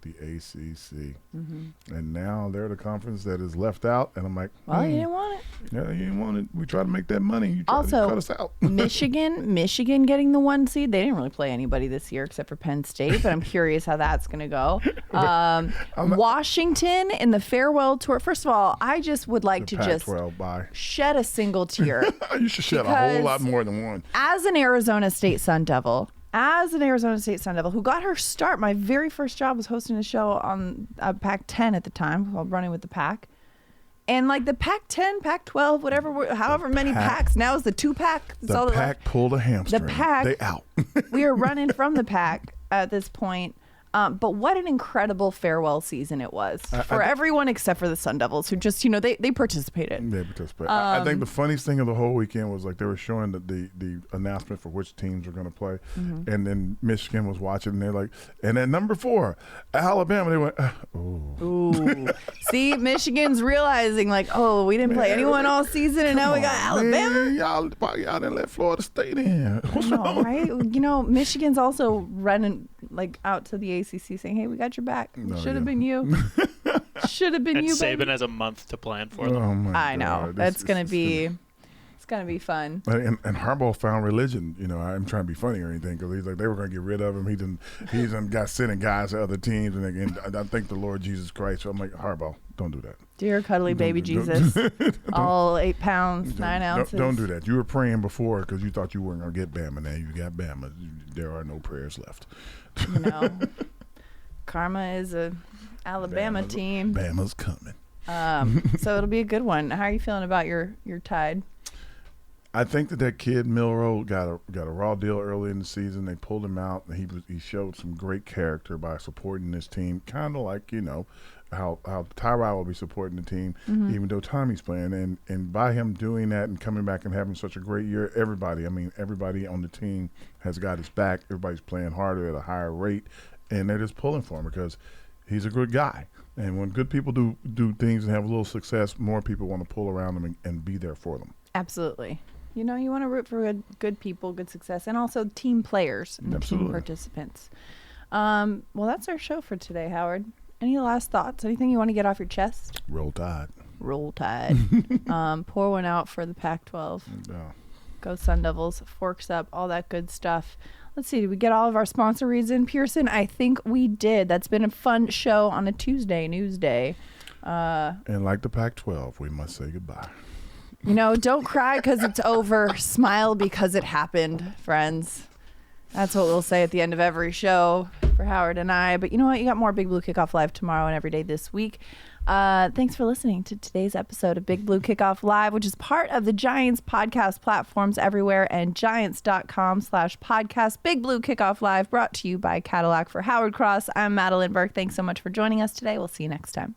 The ACC. Mm-hmm. And now they're the conference that is left out. And I'm like, well, you didn't want it. Yeah, you didn't want it. We try to make that money. You try to cut us out. Michigan getting the 1 seed. They didn't really play anybody this year except for Penn State, but I'm curious how that's going to go. Washington in the farewell tour. First of all, I just would like to just shed a single tear. You should shed a whole lot more than one. As an Arizona State Sun Devil, who got her start, my very first job was hosting a show on Pac-10 at the time, while running with the Pac. And the Pac-10, Pac-12, however many Pacs, now is the 2-pack. The Pac pulled a hamstring. The Pac, they out. We are running from the Pac at this point. But what an incredible farewell season it was for everyone except for the Sun Devils, who just, they participated. They participated. I think the funniest thing of the whole weekend was they were showing the announcement for which teams were going to play. Mm-hmm. And then Michigan was watching, and they're like, and at number 4, Alabama, they went, ooh. See, Michigan's realizing, we didn't play anyone all season, and now we got Alabama. Y'all didn't let Florida State in. What's wrong? Right? Michigan's also running out to the ACC saying, hey, we got your back. Should have been you. Should have been and you, Saban baby. has a month to plan for them. Oh my I know. God. That's going to be... It's going to be fun. And Harbaugh found religion. I'm trying to be funny or anything, because he's like, they were going to get rid of him. He done got sending guys to other teams, and I thank the Lord Jesus Christ. So I'm like, Harbaugh, don't do that. Dear cuddly baby Jesus, all 8 pounds, 9 ounces. Don't do that. You were praying before because you thought you weren't going to get Bama. Now you got Bama. There are no prayers left. Karma is a Alabama team. Bama's coming. So it'll be a good one. How are you feeling about your Tide? I think that kid Milroe got a raw deal early in the season. They pulled him out, and he showed some great character by supporting this team. Kind of like how Tyrod will be supporting the team, even though Tommy's playing. And by him doing that and coming back and having such a great year, everybody on the team has got his back. Everybody's playing harder at a higher rate, and they're just pulling for him because he's a good guy. And when good people do things and have a little success, more people want to pull around them and be there for them. Absolutely. You want to root for good people, good success, and also team players and team participants. Well, that's our show for today, Howard. Any last thoughts? Anything you want to get off your chest? Roll Tide. Roll Tide. Pour one out for the Pac-12. Yeah. Go Sun Devils. Forks up. All that good stuff. Let's see. Did we get all of our sponsor reads in, Pearson? I think we did. That's been a fun show on a Tuesday news day. And like the Pac-12, we must say goodbye. Don't cry because it's over. Smile because it happened, friends. That's what we'll say at the end of every show for Howard and I. But you know what? You got more Big Blue Kickoff Live tomorrow and every day this week. Thanks for listening to today's episode of Big Blue Kickoff Live, which is part of the Giants podcast platforms everywhere and giants.com/podcast. Big Blue Kickoff Live brought to you by Cadillac. For Howard Cross, I'm Madeline Burke. Thanks so much for joining us today. We'll see you next time.